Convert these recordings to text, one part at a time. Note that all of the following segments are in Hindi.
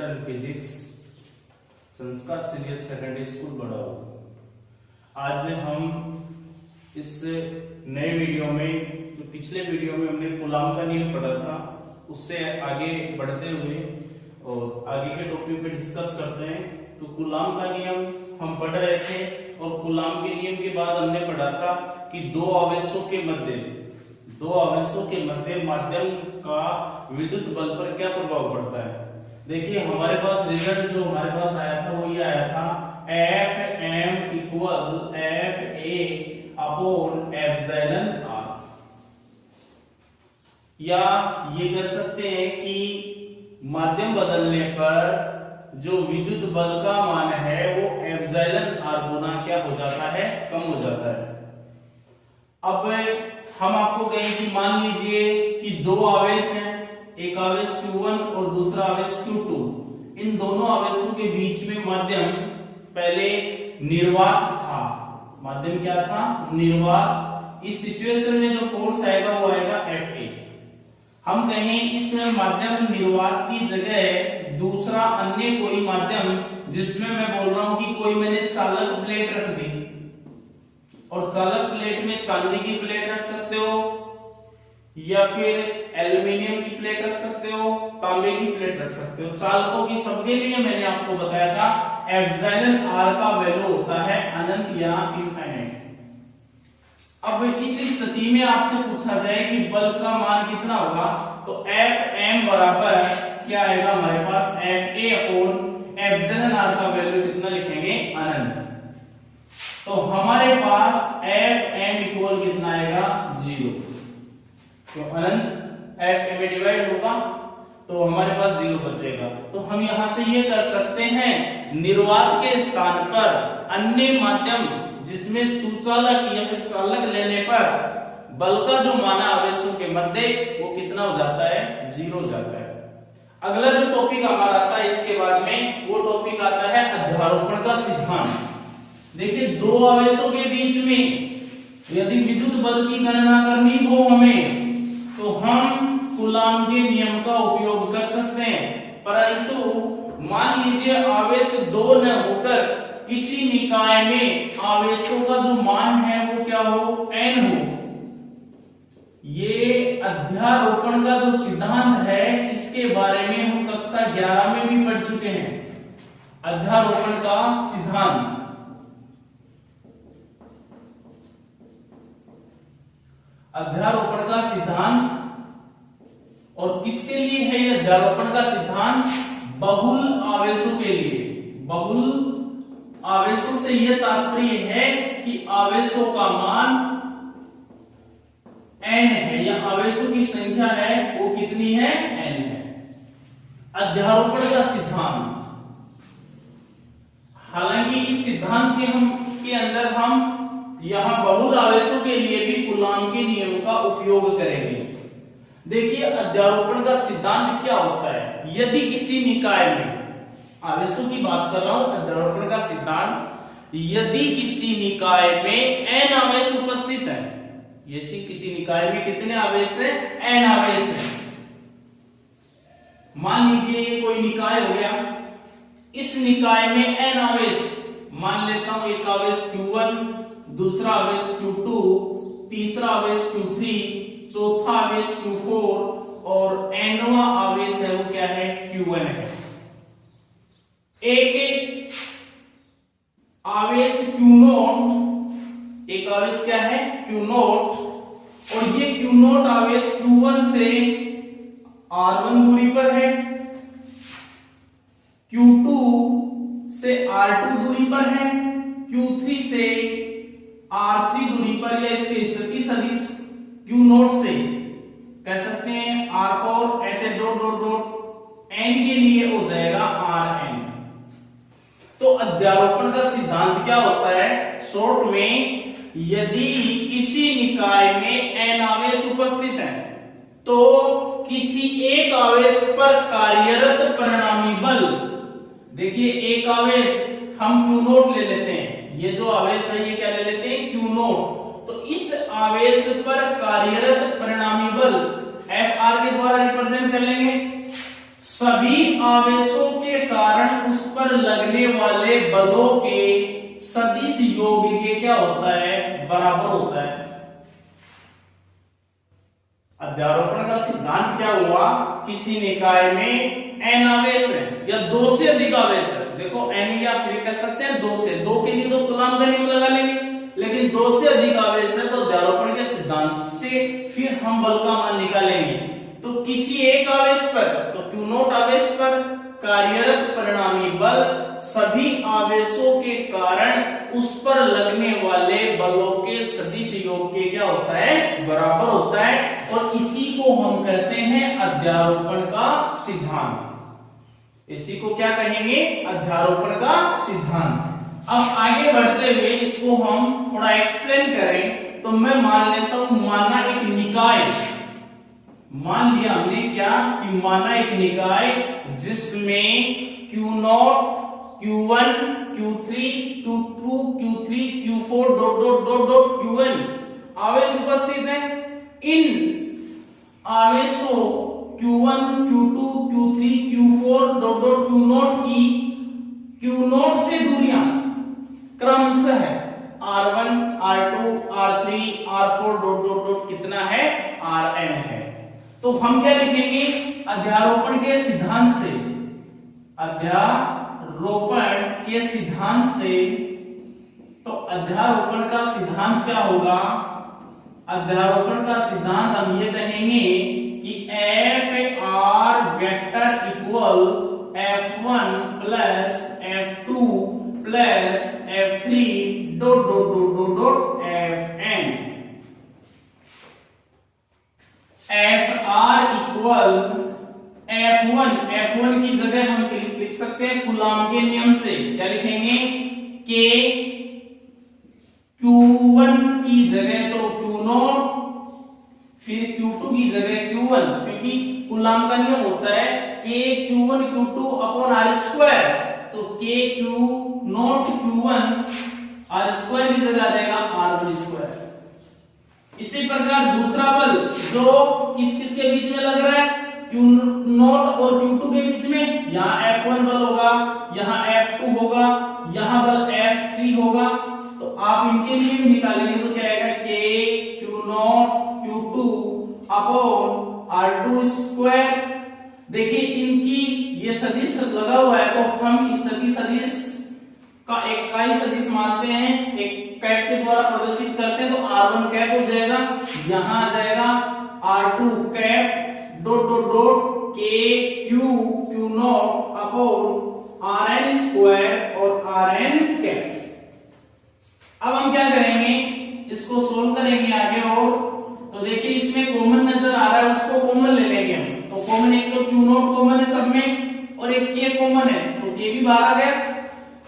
केमिस्ट्री एंड फिजिक्स, संस्कार सीनियर सेकेंडरी स्कूल बड़ाऊ। आज हम इस नए वीडियो में, जो पिछले वीडियो में हमने कूलाम का नियम पढ़ा था, उससे आगे बढ़ते हुए और आगे के टॉपिक पे डिस्कस करते हैं। तो कूलाम का नियम हम पढ़ रहे थे और कूलाम के नियम के बाद हमने पढ़ा था कि दो आवेशों के मध्य माध्यम का विद्युत बल पर क्या प्रभाव पड़ता है। देखिए हमारे पास रिजल्ट जो हमारे पास आया था वो ये आया था Fm equal Fa upon epsilon r, या ये कह सकते हैं कि माध्यम बदलने पर जो विद्युत बल का मान है वो एप्सिलॉन r गुना क्या हो जाता है, कम हो जाता है। अब हम आपको कहें कि मान लीजिए कि दो आवेश हैं, एक आवेश Q1 और दूसरा आवेश Q2। इन दोनों आवेशों के बीच में माध्यम पहले निर्वात था। माध्यम क्या था? निर्वात। इस सिचुएशन में जो फोर्स आएगा वो आएगा Fa। हम कहें इस माध्यम निर्वात की जगह दूसरा अन्य कोई माध्यम, जिसमें मैं बोल रहा हूं कि कोई मैंने चालक प्लेट रख दी, और चालक प्लेट में चांदी की प्लेट रख सकते हो या फिर एल्युमिनियम की प्लेट रख सकते हो, तांबे की प्लेट रख सकते हो। चालकों की सबके लिए मैंने आपको बताया था एप्सिलॉन r का वैल्यू होता है अनंत या इनफाइनाइट। अब इस स्थिति में आपसे पूछा जाए कि बल का मान कितना होगा, तो Fm बराबर क्या आएगा हमारे पास, Fa अपॉन एप्सिलॉन r का वैल्यू कितना लिखेंगे, अनंत। तो हमारे पास Fm इक्वल कितना आएगा, 0। तो अनंत Fm में डिवाइड होगा तो हमारे पास 0 बचेगा। तो हम यहां से ये कर सकते हैं, निर्वात के स्थान पर अन्य माध्यम जिसमें सुचालक या फिर चालक लेने पर बल का जो माना आवेशों के मध्य वो कितना हो जाता है, 0 हो जाता है। अगला जो टॉपिक हमारा आता है इसके बाद में, वो टॉपिक आता है अध्यारोपण का सिद्धांत। देखिए दो आवेशों के बीच में यदि विद्युत बल की गणना करनी हो हमें, तो हम कूलाम के नियम का उपयोग कर सकते हैं। परंतु मान लीजिए आवेश दो न होकर किसी निकाय में आवेशों का जो मान है वो क्या हो, n हो। ये अध्यारोपण का जो सिद्धांत है इसके बारे में हम कक्षा 11 में भी पढ़ चुके हैं। अध्यारोपण का सिद्धांत, अध्यारोपण का सिद्धांत, और किसके लिए है यह अध्यारोपण का सिद्धांत? बहुल आवेशों के लिए। बहुल आवेशों से यह तात्पर्य है कि आवेशों का मान n है, या आवेशों की संख्या है वो कितनी है, n है। अध्यारोपण का सिद्धांत, हालांकि इस सिद्धांत के अंदर हम यहां बहुल आवेशों के लिए भी कूलाम के नियम का उपयोग करेंगे। देखिए अध्यारोपण का सिद्धांत क्या होता है, यदि किसी निकाय में, आवेशों की बात कर रहा हूं, अध्यारोपण का सिद्धांत, यदि किसी निकाय में n आवेश उपस्थित है, यदि किसी निकाय में कितने आवेश है, n आवेश है। मान लीजिए ये कोई निकाय हो गया, इस निकाय में n आवेश, मान लेता हूं एक आवेश Q1, दूसरा आवेश Q2, तीसरा आवेश Q3, चौथा आवेश Q4 और nवा आवेश है वो क्या है, Q1 है। एक आवेश Q0, एक आवेश क्या है, Q0, और ये Q0 आवेश Q1 से R1 दूरी पर है, Q2 से R2 दूरी पर है, Q3 से R3 दूरी पर, या इसकी स्थिति सदिश Q0 से कह सकते हैं R4, ऐसे डॉट डॉट डॉट n के लिए हो जाएगा Rn। तो अध्यारोपण का सिद्धांत क्या होता है, शॉर्ट में, यदि किसी निकाय में n आवेश उपस्थित है तो किसी एक आवेश पर कार्यरत परिणामी बल, देखिए एक आवेश हम Q0 ले लेते हैं, ये जो आवेश है ये क्या ले लेते हैं, Q0। तो इस आवेश पर कार्यरत परिणामी बल Fr के द्वारा रिप्रेजेंट कर लेंगे। सभी आवेशों के कारण उस पर लगने वाले बलों के सदिश योग के क्या होता है, बराबर होता है। अध्यारोपण का सिद्धांत क्या हुआ, किसी निकाय में n आवेश है या दो से अधिक आवेश है, देखो n या फिर कह सकते हैं दो से, दो के लिए तो कूलम्ब का नियम लगा लेंगे, लेकिन दो से अधिक आवेश है तो अध्यारोपण के सिद्धांत से फिर हम बल का मान निकालेंगे। तो किसी एक आवेश पर, तो Q नॉट आवेश पर कार्यरत परिणामी बल सभी आवेशों के कारण उस पर लगने वाले बलों के सदिश योग के क्या होता है, बराबर होता है। और इसी को हम कहते हैं अध्यारोपण का सिद्धांत। इसी को क्या कहेंगे, अध्यारोपण का सिद्धांत। अब आगे बढ़ते हुए इसको हम थोड़ा एक्सप्लेन करें तो मैं मान लेता हूं, माना एक निकाय, मान लिया हमने क्या कि माना एक निकाय जिसमें Q0, Q1, Q3, Q2, Q3, Q4 dot dot dot dot Qn आवेश उपस्थित है। इन आवेशों Q1, Q2, Q3, Q4 dot dot Q0 की Q0 से दूरियां क्रमशः है R1, R2, R3, R4 dot dot dot कितना है, Rn है। तो हम क्या लिखेंगे, अध्यारोपण के सिद्धांत से, अध्यारोपण के सिद्धांत से, तो अध्यारोपण का सिद्धांत क्या होगा, अध्यारोपण का सिद्धांत हम ये कहेंगे कि F R vector equal F1 plus F2 plus F3 dot dot dot dot dot Fn। F R equal F1 की जगह हम लिख सकते हैं कूलम्ब के नियम से, क्या लिखेंगे, K Q1 की जगह तो Q0, फिर Q2 की जगह Q1, क्योंकि कूलम्ब का नियम होता है K Q1 Q2 upon R square, तो K Q0 Q1 R square की जगह आ जाएगा R1 स्क्वायर। इसी प्रकार दूसरा बल जो किस किस के बीच में लग रहा है, Q0 और Q2 के बीच में, यहाँ F1 बल होगा, यहाँ F2 होगा, यहाँ बल F3 होगा। तो आप इनके लिए भी निकालेंगे तो क्या आएगा, K Q0 Q2 upon R2 square. देखिए इनकी ये सदिश लगा हुआ है तो हम इस सदिश का एक इकाई सदिश मानते हैं, एक कैप के द्वारा प्रदर्शित करते हैं, तो R1 कैप हो जाएगा, यहां आ जाएगा R2 cap dot dot dot K Q Q0 upon Rn square और Rn कैप। अब हम क्या करेंगे, इसको सोल्व करेंगे आगे, और तो देखिए इसमें कॉमन नजर आ रहा है, उसको कॉमन ले लेंगे हम। तो कॉमन, एक तो Q0 कॉमन है सब में और एक K कॉमन है, तो K भी बाहर आ गया।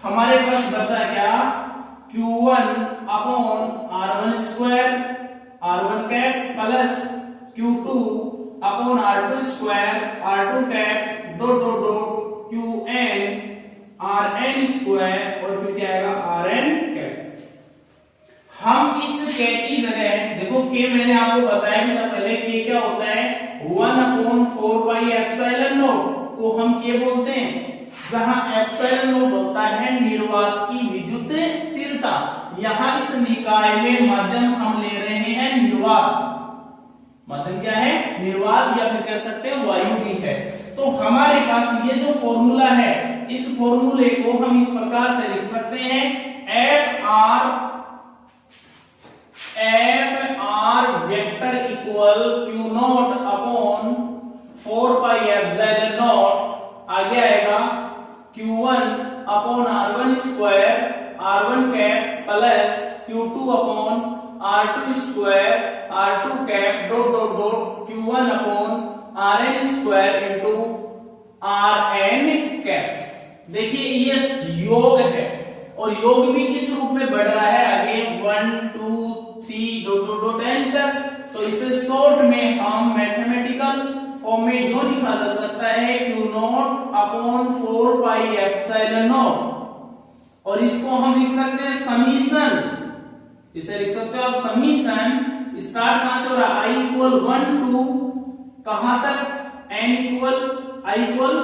हमारे पास बचा क्या, Q1 upon R1 square R1 cap plus Q2 upon R2 square R2 cap dot dot dot Qn Rn square और फिर क्या आएगा Rn कैप। हम इस K की जगह, देखो K मैंने आपको बताया था पहले, K क्या होता है, 1 अपॉन 4 पाई एप्सिलॉन नॉट को हम K बोलते हैं, जहां एप्सिलॉन नॉट होता है निर्वात की विद्युतशीलता। यहां इस निकाय में माध्यम हम ले रहे हैं निर्वात, माध्यम क्या है, निर्वात, या फिर कह सकते हैं वायु भी है। तो हमारे पास ये जो फॉर्मूला है, इस फॉर्मूले को हम इस प्रकार से लिख सकते हैं, F R vector equal Q0 upon 4 pi epsilon not, आगे आएगा Q1 upon R1 square R1 cap plus Q2 upon R2 square R2 cap dot dot dot Q1 upon Rn square into Rn cap. देखिए ये योग है और योग भी किस रूप में बढ़ रहा है, आगे 1 2 3 डॉट डॉट डॉट n तक। तो इसे शॉर्ट में हम मैथमेटिकल फॉर्म में यूं लिखा जा सकता है Q0 upon 4 pi epsilon not, और इसको हम लिख सकते हैं समीशन, इसे लिख सकते हो आप समीशन, स्टार्ट कहां से हो रहा है, I इक्वल 1 टू कहां तक, n equal I equal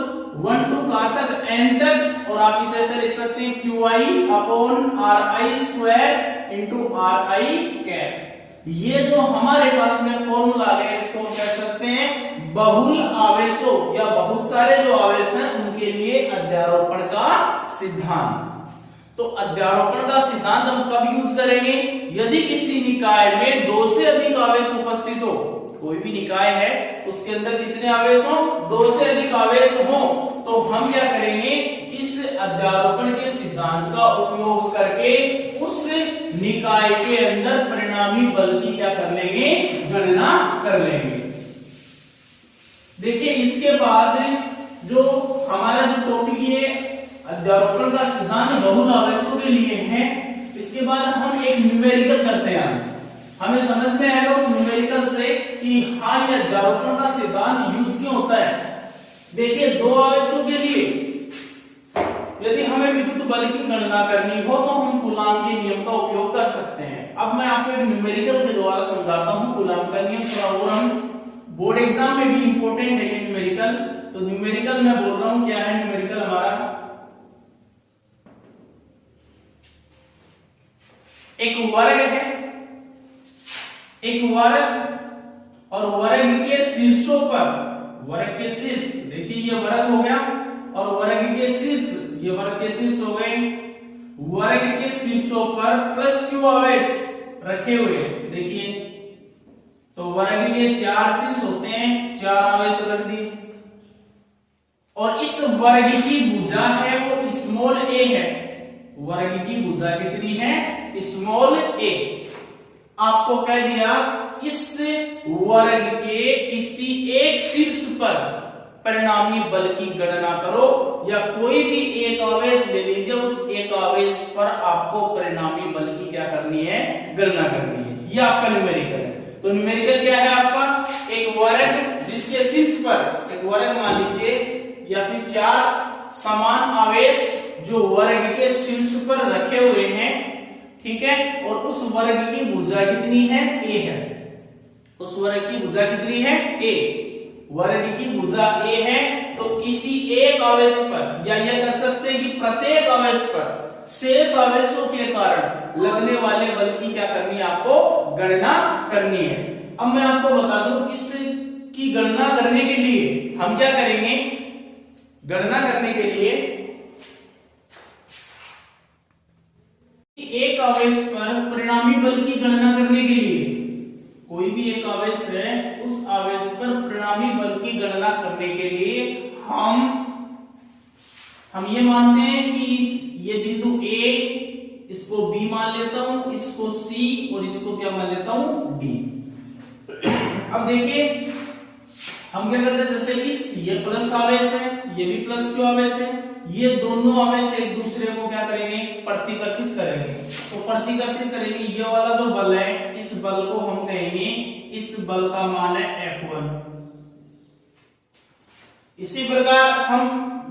1 to कहां तक n तक, और आप इसे ऐसे लिख सकते हैं qi upon ri square into ri cap. ये जो हमारे पास में फॉर्मूला आ गया, इसको कह सकते हैं बहुल आवेशों या बहुत सारे जो आवेश हैं उनके लिए अध्यारोपण का सिद्धांत। तो अध्यारोपण का सिद्धांत हम कब यूज करेंगे? यदि किसी निकाय में 2 से अधिक आवेश उपस्थित हो, कोई भी निकाय है उसके अंदर कितने आवेश हो? 2 से अधिक आवेश हो, तो हम क्या करेंगे? इस अध्यारोपण के सिद्धांत का उपयोग करके उस निकाय के अंदर परिणामी बल की क्या कर लेंगे? गणना कर लेंगे। देखिए इसके बाद जो हमारा जो टॉपिक है अध्यारोपण का सिद्धांत बहुल आवेशों के लिए है, इसके बाद हम एक न्यूमेरिकल करते हैं। हमें समझ में आएगा उस न्यूमेरिकल से कि हाँ ये अध्यारोपण का सिद्धांत यूज क्यों होता है। देखिए 2 आवेशों के लिए यदि हमें विद्युत बल की गणना करनी हो तो हम कूलाम के नियम का उपयोग कर सकते हैं। अब मैं आपको एक न्यूमेरिकल के द्वारा समझाता हूं कूलाम का नियम, थोड़ा और हम बोर्ड एग्जाम में भी इंपॉर्टेंट है ये न्यूमेरिकल। तो न्यूमेरिकल मैं बोल रहा हूं, क्या है न्यूमेरिकल हमारा? एक वर्ग है, एक वर्ग और वर्ग के शीर्षों पर, वर्ग के शीर्ष, देखिए ये वर्ग हो गया और वर्ग के शीर्ष, ये वर्ग के शीर्ष हो गए। वर्ग के शीर्षों पर प्लस क्यू आवेश रखे हुए, देखिए तो वर्ग के 4 शीर्ष होते हैं, 4 आवेश रख दिए और इस वर्ग की भुजा है वो स्मॉल ए है। वर्ग की भुजा कितनी है? स्मॉल ए। आपको कह दिया इस वर्ग के किसी एक शीर्ष पर परिणामी बल की गणना करो, या कोई भी एक आवेश ले लीजिए, उस एक आवेश पर आपको परिणामी बल की क्या करनी है? गणना करनी है। ये आपका न्यूमेरिकल है। तो न्यूमेरिकल क्या है आपका? एक वर्ग जिसके शीर्ष पर, एक वर्ग मान लीजिए या फिर 4 समान आवेश जो वर्ग के शीर्ष पर रखे हुए हैं, ठीक है, और उस वर्ग की भुजा कितनी है? ए है। उस वर्ग की भुजा कितनी है? ए। वर्ग की भुजा ए है, तो किसी एक आवेश पर, या यह कह सकते हैं कि प्रत्येक आवेश पर शेष आवेशों के कारण लगने वाले बल की क्या करनी है? आपको गणना करनी है। अब मैं आपको बता दूं इसकी गणना करने के लिए हम क्या करेंगे? गणना करने के लिए एक आवेश पर परिणामी बल की गणना करने के लिए, कोई भी एक आवेश है उस आवेश पर परिणामी बल की गणना करने के लिए हम ये मानते हैं कि ये बिंदु A, इसको B मान लेता हूं, इसको C और इसको क्या मान लेता हूं? D। अब देखिए हम क्या करते हैं, जैसे ये प्लस आवेश है, ये भी प्लस क्यू आवेश है, ये दोनों आवेश एक दूसरे को क्या करेंगे? प्रतिकर्षित करेंगे। तो प्रतिकर्षित करेंगे, ये वाला जो बल है इस बल को हम कहेंगे, इस बल का मान है F1। इसी प्रकार हम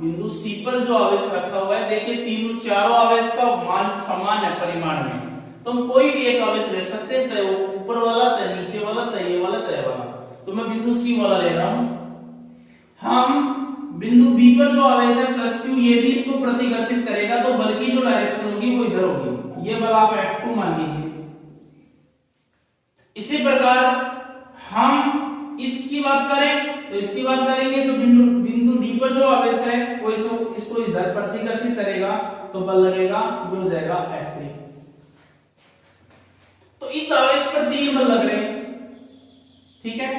बिंदु C पर जो आवेश रखा हुआ है, देखिए तीनों चारों आवेश का मान समान है परिमाण में, तो हम कोई भी एक आवेश ले सकते हैं, चाहे वो ऊपर वाला, चाहे नीचे वाला, चाहे ये वाला, चाहे वाला। तो मैं बिंदु C वाला ले रहा हूं। हम बिंदु B पर जो आवेश है प्लस क्यू, ये भी इसको प्रतिकर्षित करेगा, तो बल की जो डायरेक्शन होगी वो इधर होगी। ये बल आप F2 मान लीजिए। इसी प्रकार हम इसकी बात करें तो इसकी बात करेंगे तो बिंदु D पर जो आवेश है वो इसको इधर प्रतिकर्षित करेगा, तो बल लगेगा, ये हो जाएगा F3। तो इस आवेश पर 3 बल लग रहे हैं, ठीक है।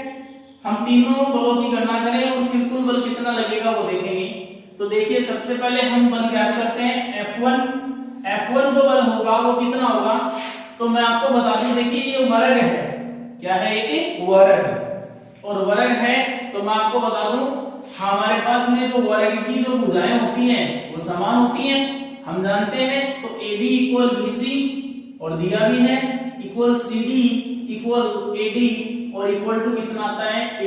हम तीनों बलों की गणना करें और फिर कुल बल कितना लगेगा वो देखेंगे। तो देखिए सबसे पहले हम बल ज्ञात करते हैं F1 जो बल होगा वो कितना होगा? तो मैं आपको बता दूं, देखिए ये वर्ग है, क्या है? एक वर्ग, और वर्ग है तो मैं आपको बता दूं हमारे पास में जो वर्ग की जो भुजाएं होती हैं वो समान होती हैं, हम जानते हैं। तो AB इक्वल BC और दिया भी है, इक्वल CD इक्वल AD और इक्वल टू कितना आता है? A।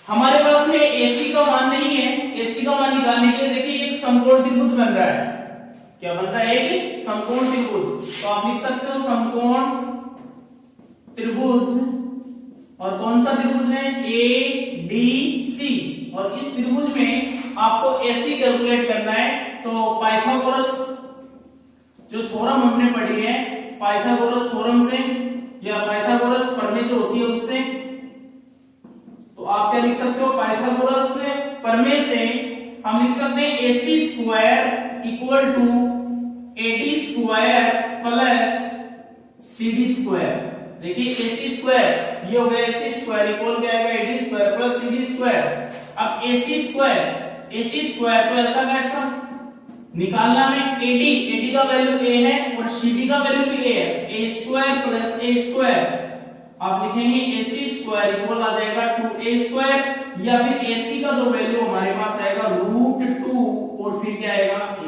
हमारे पास में AC का मान नहीं है, AC का मान निकालने के लिए देखिए एक समकोण त्रिभुज बन रहा है। क्या बन रहा है? एक समकोण त्रिभुज। तो आप लिख सकते हो समकोण त्रिभुज और कौन सा त्रिभुज है, ए डी सी, और इस त्रिभुज में आपको एसी कैलकुलेट करना है। तो पाइथागोरस जो थ्योरम हमने पढ़ी है, पाइथागोरस थ्योरम से या पाइथागोरस प्रमेय जो होती है उससे, तो आप क्या लिख सकते हो, पाइथागोरस प्रमेय से हम लिख सकते हैं AC square equal to AD square plus CD square. देखिए AC स्क्वायर ये हो गया, AC स्क्वायर इक्वल क्या आएगा, AD square plus CD square. अब AC स्क्वायर तो ऐसा कैसा निकालना में, AD का वैल्यू A है और CD का वैल्यू भी A है, A square plus A square. आप लिखेंगे AC स्क्वायर इक्वल आ जाएगा 2A स्क्वायर, या फिर AC का जो वैल्यू हमारे पास आएगा √2 और फिर क्या आएगा A।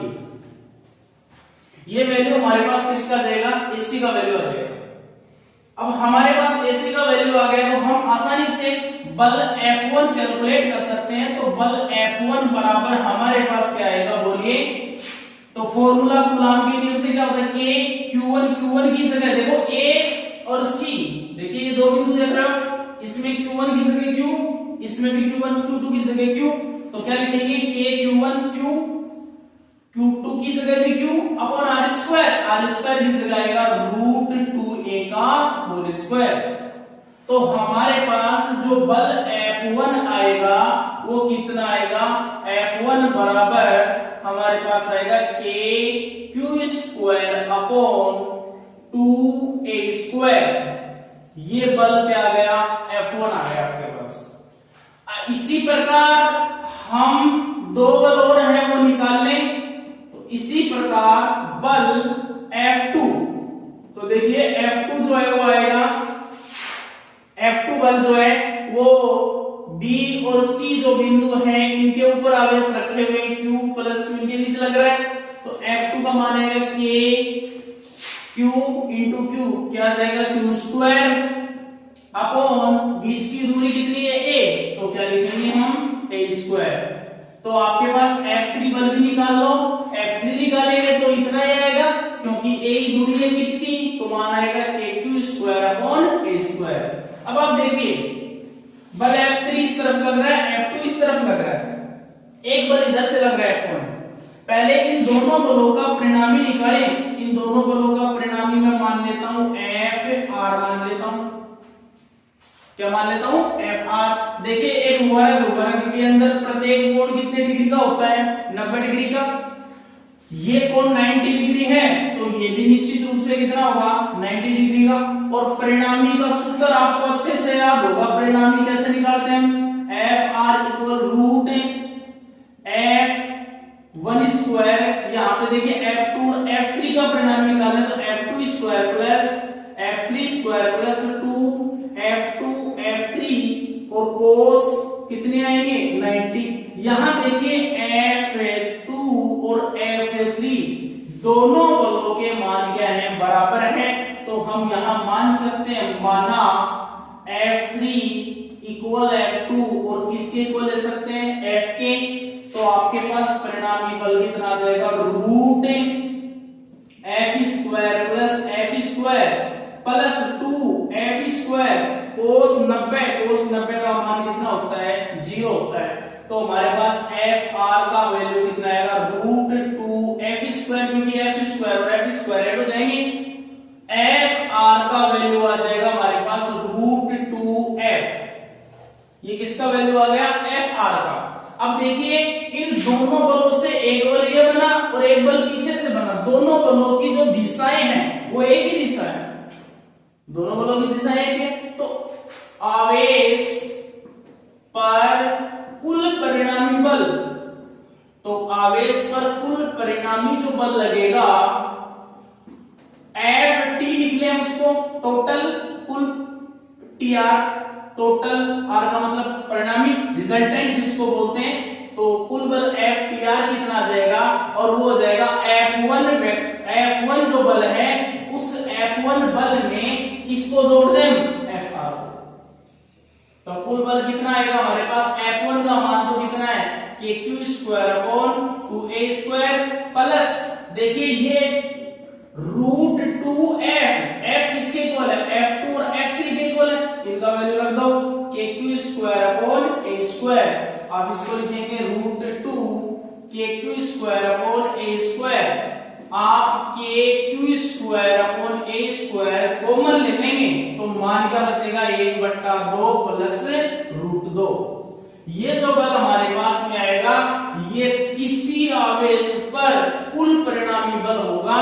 ये वैल्यू हमारे पास किसका जाएगा, AC का वैल्यू आ जाएगा। अब हमारे पास AC का वैल्यू आ गया तो हम आसानी से बल F1 कैलकुलेट कर सकते हैं। तो बल F1 बराबर हमारे पास क्या आएगा, बोलिए। तो फॉर्मूला कूलॉम के नियम से क्या होता है, K Q1 की जगह देखो A और C, देखिए ये दो बिंदु देख रहे हो, इसमें Q1 की जगह Q, इसमें भी Q1 Q2 की जगह Q, तो क्या लिखेंगे K Q1 Q, Q2 की जगह भी Q अपॉन R स्क्वायर की जगह आएगा √2A का होल स्क्वायर। तो हमारे पास जो बल F1 आएगा वो कितना आएगा, F1 बराबर हमारे पास आएगा K Q square upon 2A square. ये बल क्या आ गया, F1 आ गया आपके पास। इसी प्रकार हम दो बल और हैं वो निकाल लें। तो इसी प्रकार बल F2, तो देखिए F2 जो है वो आएगा, F2 बल जो है वो B और C जो बिंदु हैं इनके ऊपर आवेश रखे हुए Q प्लस Q के बीच लग रहा है। तो F2 का मान आएगा K Q इंटू Q, क्या जाएगा Q स्क्वायर अपॉन बीच की दूरी कितनी है A, तो क्या लिखेंगे हम A स्क्वायर। तो आपके पास F3 बल भी निकाल लो, F3 निकालेंगे तो इतना ही आएगा क्योंकि A ही दूरी है बीच की, तो मान आएगा KQ square upon A square. अब आप देखिए बल F3 इस तरफ लग रहा है, F2 इस तरफ लग रहा है, एक बल इधर से लग रहा है F1। पहले इन दोनों बलों का परिणामी निकालें। इन दोनों बलों का परिणामी मैं मान लेता हूं FR, मान लेता हूं, क्या मान लेता हूं FR। देखिए एक गुब्बारा के अंदर प्रत्येक कोण कितने डिग्री का होता है, 90 डिग्री का। ये कोण 90 डिग्री है तो ये भी निश्चित रूप से कितना होगा, 90 डिग्री का। और परिणामी का सूत्र आपको अच्छे से याद होगा, परिणामी कैसे निकालते हैं हम, FR इक्वल √F1 स्क्वायर। यहाँ पे देखिए F2 और F3 का परिणाम निकालना है तो F2 square plus F3 square plus 2F2 F3 और कोस कितने आएंगे 90। यहां देखिए F2 और F3 दोनों बलों के मान क्या है, बराबर है। तो हम यहां मान सकते हैं, माना F3 इक्वल F2 और किसके इक्वल ले सकते हैं, F के। तो आपके पास परिणामी बल कितना आ जाएगा, √F square plus F square plus 2F square कोस 90 का मान कितना होता है, 0 होता है। तो हमारे पास FR का वैल्यू कितना आएगा, √2F स्क्वायर, क्योंकि F स्क्वायर और F स्क्वायर ऐड हो जाएंगे। FR का वैल्यू आ जाएगा हमारे पास √2F। ये किसका वैल्यू आ गया, FR का। अब देखिए इन दोनों बलों से एक बल ये बना और एक बल पीछे से बना, दोनों बलों की जो दिशाएं हैं वो एक ही दिशा है, दोनों बलों की दिशा एक है। तो आवेश पर कुल परिणामी बल, तो आवेश पर कुल परिणामी जो बल लगेगा FT लिख लें उसको, टोटल कुल TR, टोटल R का मतलब परिणामी, रिजल्टेंट जिसको बोलते हैं। तो कुल बल FTR कितना आ जाएगा, और वो हो जाएगा F1 जो बल है उस F1 बल में किसको जोड़ दें, FR को। तो कुल बल कितना आएगा हमारे पास, F1 का मान तो कितना है KQ square upon 2A square plus देखिए ये √2F, F किसके इक्वल है, F2 और F3 के इक्वल है, इनका वैल्यू रख दो आप इसको लिखेंगे √2 आप k² कॉमन ले लेंगे तो मान क्या बचेगा 1/2 प्लस √2। ये जो बल हमारे पास में आएगा ये किसी आवेश पर कुल परिणामी बल होगा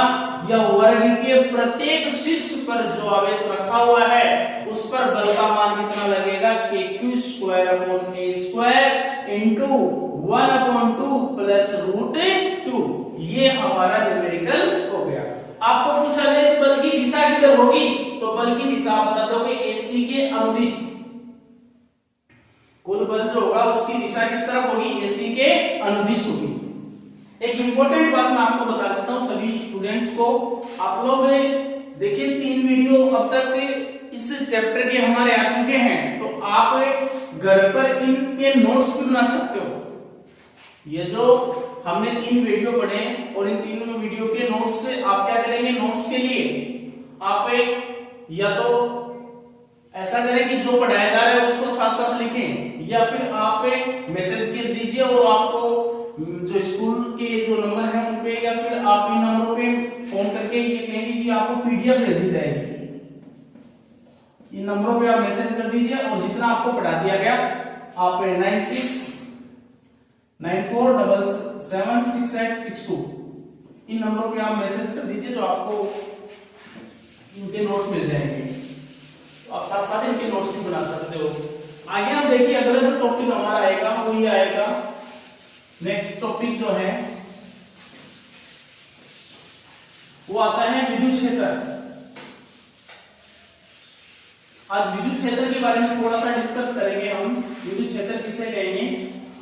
या वर्ग के प्रत्येक शीर्ष पर जो आवेश रखा हुआ है उस पर बल का मान कितना लगेगा k²/a² इंटू 1/2 प्लस √2। ये हमारा न्यूमेरिकल हो गया। आपको पूछा जाए इस बल की दिशा किधर होगी तो बल की दिशा बता दोगे AC के अनुदिश। कुल बल जो होगा उसकी दिशा किस तरफ होगी AC के अनुदिश होगी। एक इंपॉर्टेंट बात मैं आपको बता देता हूं सभी स्टूडेंट्स को। आप लोग देखिए 3 वीडियो अब तक इस चैप्टर के हमारे आ चुके हैं तो आप घर पर इनके नोट्स भी बना सकते हो। ये जो हमने 3 वीडियो पढ़े और इन तीनों वीडियो के नोट्स से आप क्या करेंगे नोट्स के लिए आप या तो ऐसा करें कि जो पढ़ाया जा रहा है उसको साथ साथ लिखें या फिर आप मैसेज कर दीजिए और आपको जो स्कूल के जो नंबर है उन पे या फिर आप इन नंबरों पे फोन करके ये कहेंगे कि आपको PDF दे दी जाएगी। इन नंबरों पे आप मैसेज कर दीजिए और जितना आपको पढ़ा दिया गया आप 9694776862 इन नंबरों पे आप मैसेज कर दीजिए जो आपको इनके नोट्स मिल जाएंगे। तो आप साथ साथ इनके नोट्स भी बना सकते हो। आगे हम देखिए अगला जो टॉपिक हमारा आएगा वो ये आएगा। नेक्स्ट टॉपिक जो है वो आता है विद्युत क्षेत्र। आज विद्युत क्षेत्र के बारे में थोड़ा सा डिस्कस करेंगे हम। विद्युत क्षेत्र किसे कहेंगे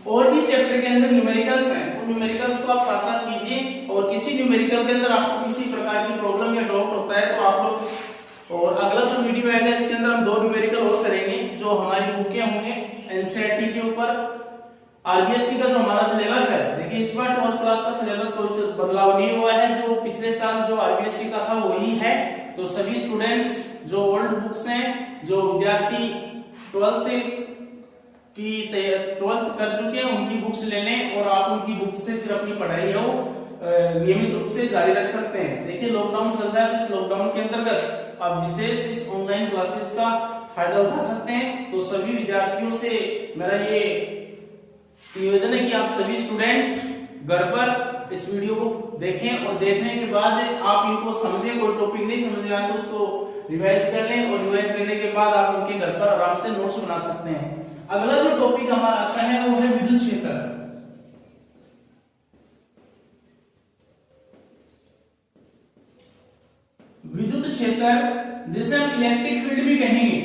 और भी चैप्टर के अंदर न्यूमेरिकल्स हैं उन न्यूमेरिकल्स को आप साथ साथ कीजिए और किसी न्यूमेरिकल के अंदर आपको किसी प्रकार की प्रॉब्लम या डाउट होता है तो आप लोग और अगला जो वीडियो आएगा इसके अंदर हम 2 न्यूमेरिकल और करेंगे जो हमारी बुकें होंगे NCERT के ऊपर। RBSC का जो हमारा सिलेबस है देखिए इस बार 12th क्लास का सिलेबस कोई बदलाव नहीं हुआ है। जो पिछले साल जो RBSC का था वही है। तो सभी स्टूडेंट्स जो ओल्ड बुक्स हैं जो विद्यार्थी 12th कर चुके हैं उनकी बुक्स ले लें और आप उनकी बुक से फिर अपनी पढ़ाई हो नियमित रूप से जारी रख सकते हैं। देखिए लॉकडाउन चल रहा है तो इस लॉकडाउन के अंतर्गत आप विशेष इस ऑनलाइन क्लासेस का फायदा उठा सकते हैं। तो सभी विद्यार्थियों से मेरा ये निवेदन है कि आप सभी स्टूडेंट घर पर इस वीडियो को देखें और देखने के बाद आप इनको समझें। कोई टॉपिक नहीं समझ आए तो उसको रिवाइज कर लें और रिवाइज करने के बाद आप उनके घर पर आराम से नोट्स बना सकते हैं। अगला जो टॉपिक हमारा आता है वो है विद्युत क्षेत्र। विद्युत क्षेत्र जिसे हम इलेक्ट्रिक फील्ड भी कहेंगे।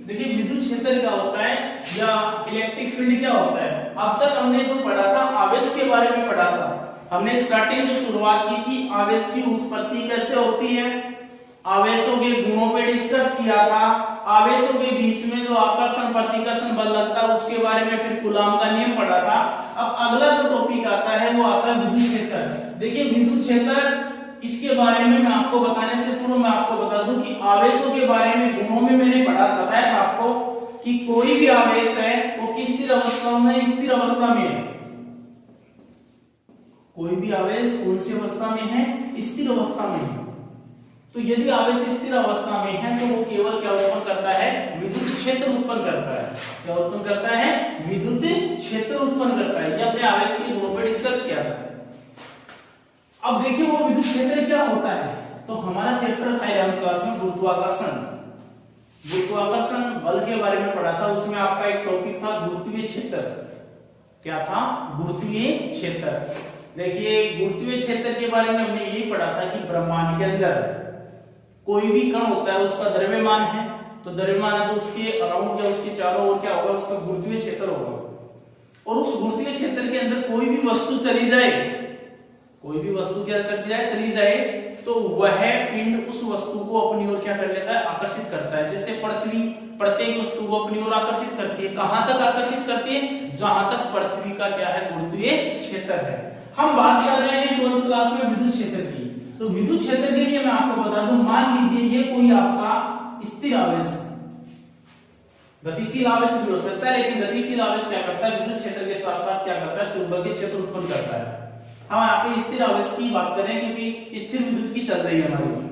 देखिए विद्युत क्षेत्र क्या होता है या इलेक्ट्रिक फील्ड क्या होता है। अब तक हमने जो पढ़ा था आवेश के बारे में पढ़ा था। हमने स्टार्टिंग जो शुरुआत की थी आवेश की उत्पत्ति कैसे होती है, आवेशों के गुणों पे डिस्कस किया था, आवेशों के बीच में जो आकर्षण प्रतिकर्षण बल लगता है उसके बारे में फिर कूलाम का नियम पढ़ा था। अब अगला जो टॉपिक आता है वो आता है विद्युत क्षेत्र। देखिए विद्युत क्षेत्र इसके बारे में मैं आपको बताने से पूर्व मैं आपको बता दूं कि आवेशों के बारे में गुणों में मैंने बताया था आपको कि कोई भी आवेश है वो किस स्थिर अवस्था में स्थिर अवस्था में है। कोई भी आवेश कौन सी अवस्था में है स्थिर अवस्था में है। तो यदि आवेश स्थिर अवस्था में है तो वो केवल क्या उत्पन्न करता है विद्युत क्षेत्र उत्पन्न करता है। क्या उत्पन्न करता है विद्युत क्षेत्र उत्पन्न करता है। ये अपने आवेश के गुणों पर डिस्कस किया था। अब देखिए वो विद्युत क्षेत्र क्या होता है। तो हमारा चैप्टर था 11th क्लास में गुरुत्वाकर्षण बल के बारे में पढ़ा था। उसमें आपका एक टॉपिक था गुरुत्वीय क्षेत्र। क्या था गुरुत्वीय क्षेत्र। देखिए गुरुत्वीय क्षेत्र के बारे में हमने यही पढ़ा था कि ब्रह्मांड के अंदर कोई भी कण होता है उसका द्रव्यमान है तो द्रव्यमान है तो उसके अराउंड या उसके चारों ओर क्या होगा उसका गुरुत्वीय क्षेत्र होगा। और उस गुरुत्वीय क्षेत्र के अंदर कोई भी वस्तु चली जाए क्या करती जाए चली जाए तो वह पिंड उस वस्तु को अपनी ओर क्या कर लेता है आकर्षित करता है। जैसे पृथ्वी प्रत्येक वस्तु को अपनी ओर आकर्षित करती है। कहां तक आकर्षित करती है जहां तक पृथ्वी का क्या है गुरुत्वीय क्षेत्र है। हम बात कर रहे हैं 12th क्लास में विद्युत क्षेत्र की। तो विद्युत क्षेत्र के लिए मैं आपको बता दूं मान लीजिए ये कोई आपका स्थिर आवेश है। गतिशील आवेश भी हो सकता है, लेकिन गतिशील आवेश क्या करता है, विद्युत क्षेत्र के साथ साथ क्या करता है, चुंबकीय क्षेत्र उत्पन्न करता है। हम यहाँ पे स्थिर आवेश की बात करें क्योंकि स्थिर विद्युत की चल रही है हमारी।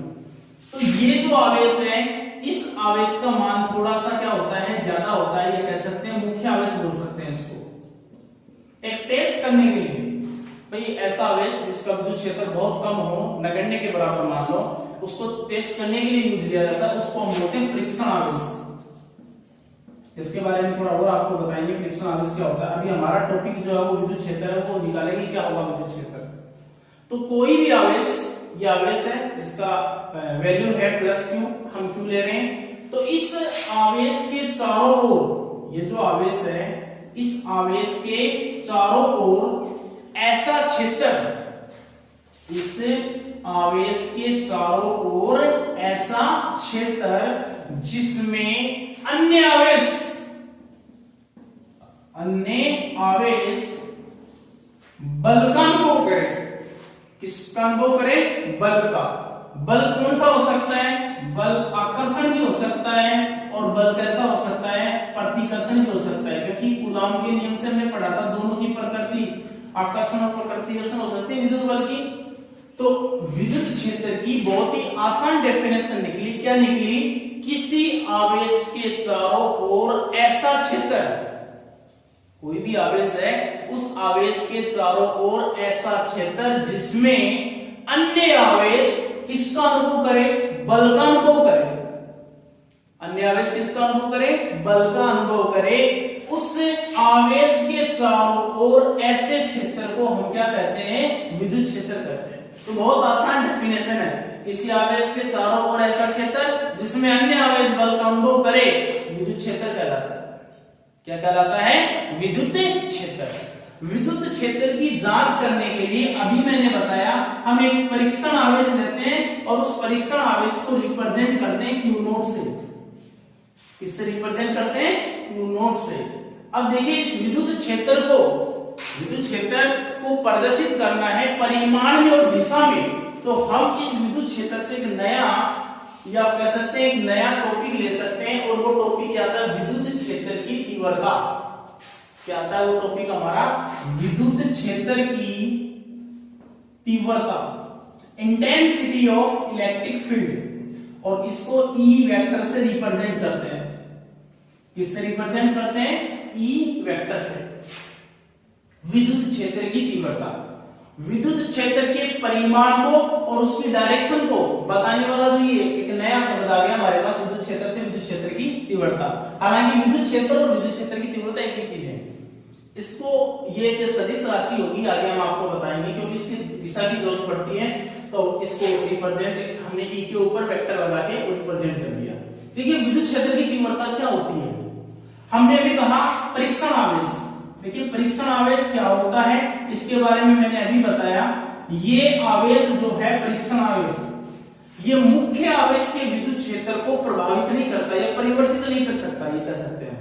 तो ये जो आवेश है, इस आवेश का मान थोड़ा सा क्या होता है, ज्यादा होता है, ये कह सकते हैं मुख्य आवेश बोल सकते हैं इसको। एक टेस्ट करने के लिए भाई ऐसा आवेश जिसका विद्युत क्षेत्र बहुत कम हो, नगण्य के बराबर मान लो, उसको टेस्ट करने के लिए यूज लिया जाता है, उसको हम बोलते हैं परीक्षण आवेश। इसके बारे में थोड़ा और आपको बताएंगे परीक्षण आवेश क्या होता है। अभी हमारा टॉपिक जो है वो विद्युत क्षेत्र है, वो निकालेंगे क्या होगा विद्युत क्षेत्र। तो कोई भी आवेश, ये आवेश है जिसका वैल्यू है प्लस क्यू, हम क्यू ले रहे हैं। तो इस आवेश के चारों ओर, ये जो आवेश है, इस आवेश के चारों ओर ऐसा क्षेत्र, इस आवेश के चारों ओर ऐसा क्षेत्र जिसमें अन्य आवेश बल का अनुभव करे। किसका अनुभव करे, बल का। बल कौन सा हो सकता है, बल आकर्षण भी हो सकता है, और बल कैसा हो सकता है, प्रतिकर्षण भी हो सकता है, क्योंकि कूलॉम के नियम से हमने पढ़ा था दोनों की प्रकृति, आकर्षण और प्रतिकर्षण हो सकते हैं विद्युत बल की। तो विद्युत क्षेत्र की बहुत ही आसान डेफिनेशन निकली, क्या निकली, किसी आवेश के चारों ओर ऐसा क्षेत्र, कोई भी आवेश है, उस आवेश के चारों ओर ऐसा क्षेत्र जिसमें अन्य आवेश किसका अनुभव करे, बल का अनुभव करे। अन्य आवेश किसका अनुभव करे, बल का अनुभव करे। उस आवेश के चारों ओर ऐसे क्षेत्र को हम क्या कहते हैं, विद्युत क्षेत्र कहते हैं। तो बहुत आसान डेफिनेशन है, किसी आवेश के चारों ओर ऐसा क्षेत्र जिसमें अन्य आवेश बल का अनुभव करे, विद्युत क्षेत्र कहलाता है। क्या कहलाता है, विद्युत क्षेत्र। विद्युत क्षेत्र की जांच करने के लिए अभी मैंने बताया हम एक परीक्षण आवेश लेते हैं और उस परीक्षण आवेश को रिप्रेजेंट करते हैं क्यू नोट से। किससे रिप्रेजेंट करते हैं, क्यू नोट से। अब देखिए इस विद्युत क्षेत्र को प्रदर्शित करना है परिमाण में और दिशा में, तो हम इस विद्युत क्षेत्र से एक नया, या कह सकते हैं एक नया टॉपिक ले सकते हैं, और वो टॉपिक क्या था, विद्युत क्षेत्र की तीव्रता। क्या आता है वो टॉपिक हमारा, विद्युत क्षेत्र की तीव्रता, इंटेंसिटी ऑफ इलेक्ट्रिक फील्ड, और इसको ई वेक्टर से रिप्रेजेंट करते हैं। किससे रिप्रेजेंट करते हैं, ई वेक्टर से। विद्युत क्षेत्र की तीव्रता, विद्युत क्षेत्र के परिमाण को और उसकी डायरेक्शन को बताने वाला जो ये एक नया शब्द आ गया हमारे पास, विद्युत क्षेत्र से विद्युत क्षेत्र की तीव्रता। हालांकि विद्युत क्षेत्र और विद्युत क्षेत्र की तीव्रता एक ही चीज है। इसको ये एक सदिश राशि होगी, आगे हम आपको बताएंगे, क्योंकि इसकी दिशा की जरूरत पड़ती है, तो इसको रिप्रेजेंट हमने ई के ऊपर वेक्टर लगा के रिप्रेजेंट कर दिया। देखिए विद्युत क्षेत्र की तीव्रता क्या होती है, हमने अभी कहा परीक्षण आवेश। देखिए परीक्षण आवेश क्या होता है, इसके बारे में मैंने अभी बताया। ये आवेश जो है परीक्षण आवेश, ये मुख्य आवेश के विद्युत क्षेत्र को प्रभावित नहीं करता, या परिवर्तित नहीं कर सकता, ये कह सकते हैं,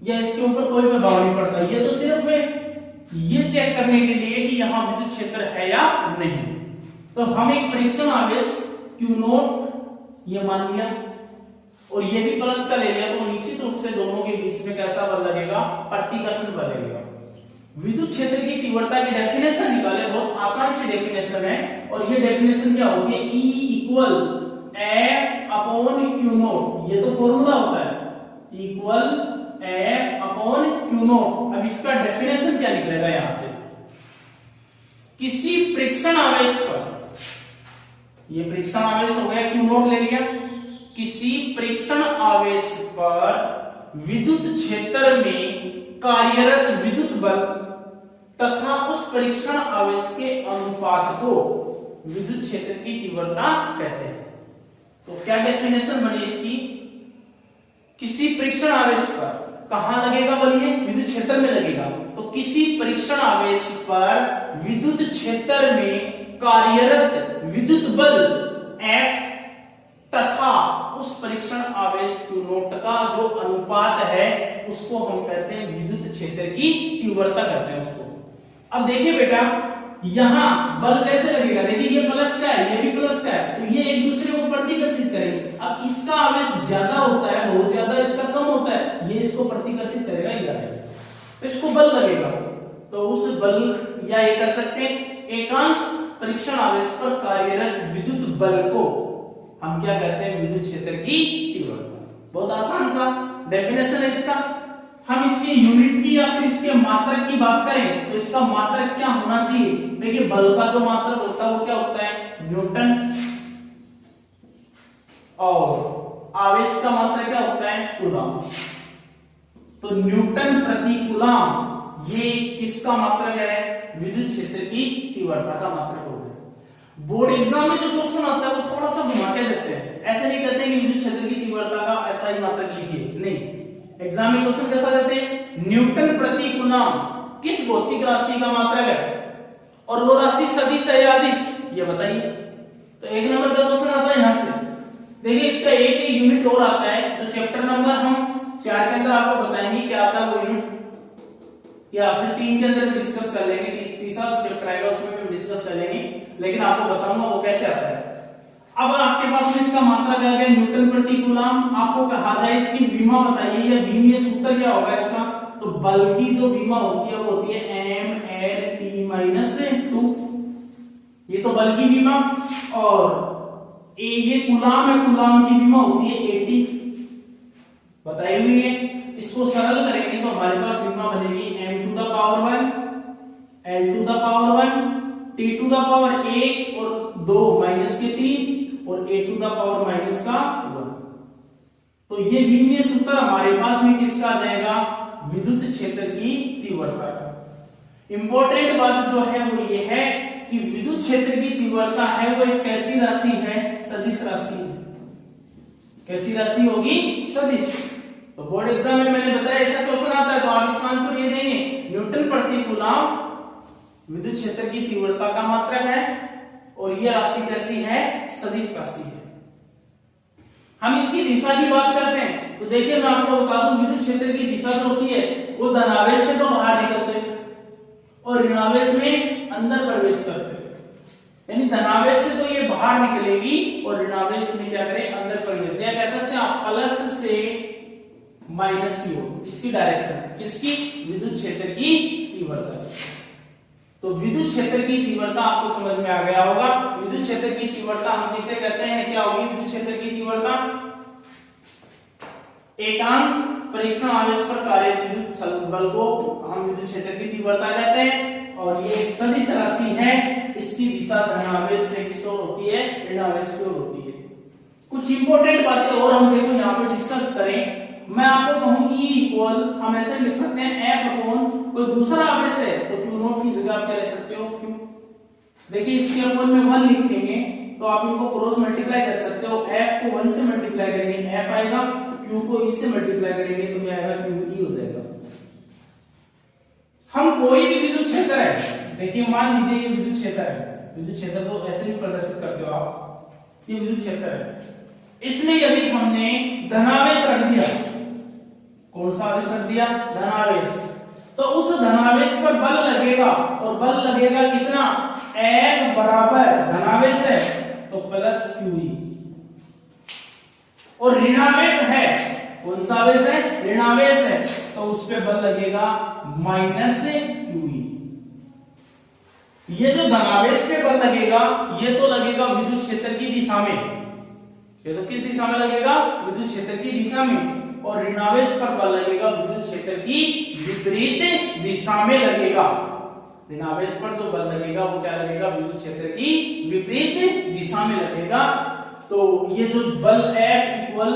या इसके ऊपर कोई प्रभाव नहीं पड़ता। ये तो सिर्फ ये चेक करने के लिए कि यहाँ विद्युत क्षेत्र है या नहीं। तो हम एक परीक्षण आवेश क्यू नोट ये मान लिया, और ये भी प्लस का ले लिया, तो निश्चित रूप से दोनों के बीच में कैसा बल लगेगा, प्रतिकर्षण बल लगेगा। विद्युत क्षेत्र की तीव्रता की डेफिनेशन निकाले, बहुत आसान सी डेफिनेशन है, और ये डेफिनेशन क्या होती है, E equal F upon Q note. ये तो फॉर्मूला होता है, equal F upon Q note. अब इसका डेफिनेशन क्या निकलेगा, यहां से किसी परीक्षण आवेश पर, ये परीक्षण आवेश हो गया, क्यू नोट ले लिया, किसी परीक्षण आवेश पर विद्युत क्षेत्र में कार्यरत विद्युत बल तथा उस परीक्षण आवेश के अनुपात को विद्युत क्षेत्र की तीव्रता कहते हैं। तो क्या डेफिनेशन बनी इसकी, किसी परीक्षण आवेश पर कहां लगेगा बल, ये विद्युत क्षेत्र में लगेगा। तो किसी परीक्षण आवेश पर विद्युत क्षेत्र में कार्यरत विद्युत बल F तथा उस परीक्षण आवेश क्यू नोट का जो अनुपात है उसको हम कहते हैं विद्युत क्षेत्र की तीव्रता कहते हैं उसको। अब देखिए बेटा यहां बल कैसे लगेगा, देखिए ये प्लस का है, ये भी प्लस का है, तो ये एक दूसरे को प्रतिकर्षित करेंगे। अब इसका आवेश ज्यादा होता है, बहुत ज्यादा, इसका कम होता है, ये इसको प्रतिकर्षित करेगा, ये आएगा, तो इसको बल लगेगा। तो उस बल या ये कह सकते हैं एकांक परीक्षण आवेश पर कार्यरत विद्युत बल को हम क्या कहते हैं, विद्युत क्षेत्र की तीव्रता। बहुत आसान सा डेफिनेशन है इसका। हम इसके यूनिट की या फिर इसके मात्रक की बात करें तो इसका मात्रक क्या होना चाहिए। देखिए बल का जो मात्रक होता है वो क्या होता है, न्यूटन, और आवेश का मात्रक क्या होता है, कूलम। तो न्यूटन प्रति कूलम ये किसका मात्रक है, विद्युत क्षेत्र की तीव्रता का मात्रक होगा। बोर्ड एग्जाम में जो क्वेश्चन आता है वो थोड़ा सा घुमा के देते हैं, ऐसे नहीं कहते कि विद्युत क्षेत्र की तीव्रता का ऐसा ही मात्रक लिखिए, नहीं। एग्जाम में क्वेश्चन कैसा देते हैं, न्यूटन प्रति कूलम किस भौतिक राशि का मात्रक है, और वो राशि सदिश है या अदिश, ये बताइए। तो एक नंबर का क्वेश्चन आता है यहां से। देखिए इसका एक यूनिट और आता है जो चैप्टर नंबर हम 4 के अंदर आपको बताएंगे क्या आता है वो यूनिट, या फिर 3 के अंदर भी डिस्कस कर लेंगे। तीसरा जो चैप्टर आएगा उसमें भी डिस्कस कर लेंगे, लेकिन आपको बताऊंगा वो कैसे आता है। अब आपके पास में इसका मात्रक आ गया न्यूटन प्रति कूलम, आपको कहा जाए इसकी विमा बताइए, या विम ये सूत्र क्या होगा इसका, तो बल की जो विमा होती है वो होती है m_L_T-2, ये तो बल की विमा, और ये कूलम है, कूलम की विमा होती है 80 बताई हुई है। इसको सरल करेंगे तो हमारे पास विमा बनेगी m⁻1 L⁻1 T⁻1 और 2 माइनस के 3 और A⁻⁻1। तो ये विमीय सूत्र हमारे पास में किसका आ जाएगा, विद्युत क्षेत्र की तीव्रता का। इंपॉर्टेंट बात जो है वो ये है कि विद्युत क्षेत्र की तीव्रता है वो एक कैसी राशि है, सदिश राशि है। कैसी राशि होगी, सदिश। तो बोर्ड एग्जाम में मैंने बताया ऐसा क्वेश्चन आता है तो आप इसका आंसर ये देंगे, न्यूटन प्रति कूलम विद्युत क्षेत्र की तीव्रता का मात्रक है, और यह राशि कैसी है, सदिश राशि है। हम इसकी दिशा की बात करते हैं तो देखिए मैं आपको बता दूं, विद्युत क्षेत्र की दिशा जो होती है वो धनावेश से तो बाहर निकलते हैं और ऋणावेश में अंदर प्रवेश करते हैं। यानी धनावेश से तो ये बाहर निकलेगी और ऋणावेश में क्या करें, अंदर प्रवेश, या कह सकते हैं आप प्लस से माइनस की ओर, इसकी डायरेक्शन, इसकी विद्युत क्षेत्र की तीव्रता। तो विद्युत क्षेत्र की तीव्रता आपको समझ में आ गया होगा। विद्युत क्षेत्र की तीव्रता हम किसे कहते हैं, क्या होगी विद्युत क्षेत्र की तीव्रता, एकांक परीक्षण आवेश पर कार्यरत विद्युत बल को हम विद्युत क्षेत्र की तीव्रता कहते हैं, और ये एक सदिश राशि है, इसकी दिशा धनावेश से किस ओर होती है, ऋणावेश की ओर होती है। कुछ इंपॉर्टेंट बातें और हम देखो यहाँ पे डिस्कस करें। मैं आपको कहूं E इक्वल, हम ऐसे लिख सकते हैं F अपॉन कोई दूसरा आवेश है तो Q0 की जगह आप क्या लिख सकते हो, Q। देखिए इसके अपॉन में 1 लिखेंगे तो आप इनको क्रॉस मल्टीप्लाई कर सकते हो, F को 1 से मल्टीप्लाई करेंगे F आएगा, Q को इससे मल्टीप्लाई करेंगे तो क्या आएगा, QE हो जाएगा। हम कोई भी विद्युत क्षेत्र है, देखिए मान लीजिए ये विद्युत क्षेत्र है, विद्युत क्षेत्र को ऐसे भी प्रदर्शित करते हो आप, ये विद्युत क्षेत्र है, इसमें यदि हमने धनावेश रख दिया, कौन सा आवेश रख दिया, धनावेश, तो उस धनावेश पर बल लगेगा, और बल लगेगा कितना, F बराबर धनावेश है तो प्लस QE, और ऋणावेश है, कौन सा आवेश है, ऋणावेश है, तो उस पे बल लगेगा माइनस QE। ये जो धनावेश पे बल लगेगा ये तो लगेगा विद्युत क्षेत्र की दिशा में, ये तो किस दिशा में लगेगा, विद्युत क्षेत्र की दिशा में, और ऋणावेश पर बल लगेगा विद्युत क्षेत्र की विपरीत दिशा में लगेगा। ऋणावेश पर जो बल लगेगा वो क्या लगेगा, विद्युत क्षेत्र की विपरीत दिशा में लगेगा। तो ये जो बल F इक्वल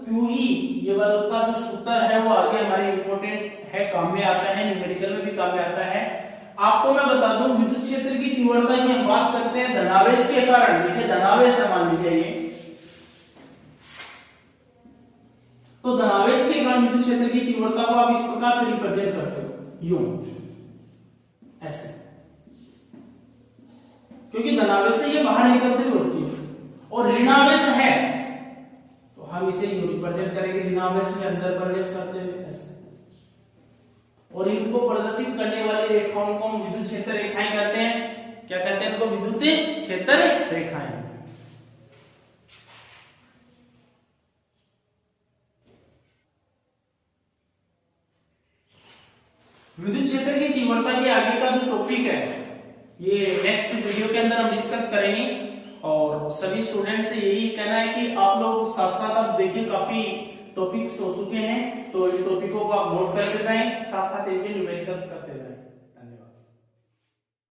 QE, ये बल का जो सूत्र है वो आगे हमारे इंपॉर्टेंट है, काम में आता है, न्यूमेरिकल में भी काम में आता है। आपको मैं बता दूं विद्युत क्षेत्र की तीव्रता की हम बात करते हैं धनावेश के कारण, देखिए धनावेश है मान लीजिए ये, तो धनावेश के कारण विद्युत क्षेत्र की तीव्रता को आप इस प्रकार से रिप्रेजेंट करते हो, यूं ऐसे, क्योंकि धनावेश से ये बाहर निकलती होती है, और ऋणावेश है तो हम इसे यूं रिप्रेजेंट करेंगे, ऋणावेश में अंदर प्रवेश करते हुए ऐसे, और इनको प्रदर्शित करने वाली रेखाओं को हम विद्युत क्षेत्र रेखाएं कहते हैं। क्या कहते हैं इनको, विद्युत क्षेत्र रेखाएं। विद्युत क्षेत्र की तीव्रता के आगे का जो टॉपिक है ये नेक्स्ट वीडियो के अंदर हम डिस्कस करेंगे। और सभी स्टूडेंट्स से यही कहना है कि आप लोग साथ साथ आप देखिए काफी टॉपिक्स हो चुके हैं, तो इन टॉपिकों को आप नोट करते रहें, साथ साथ इनके न्यूमेरिकल्स करते रहें।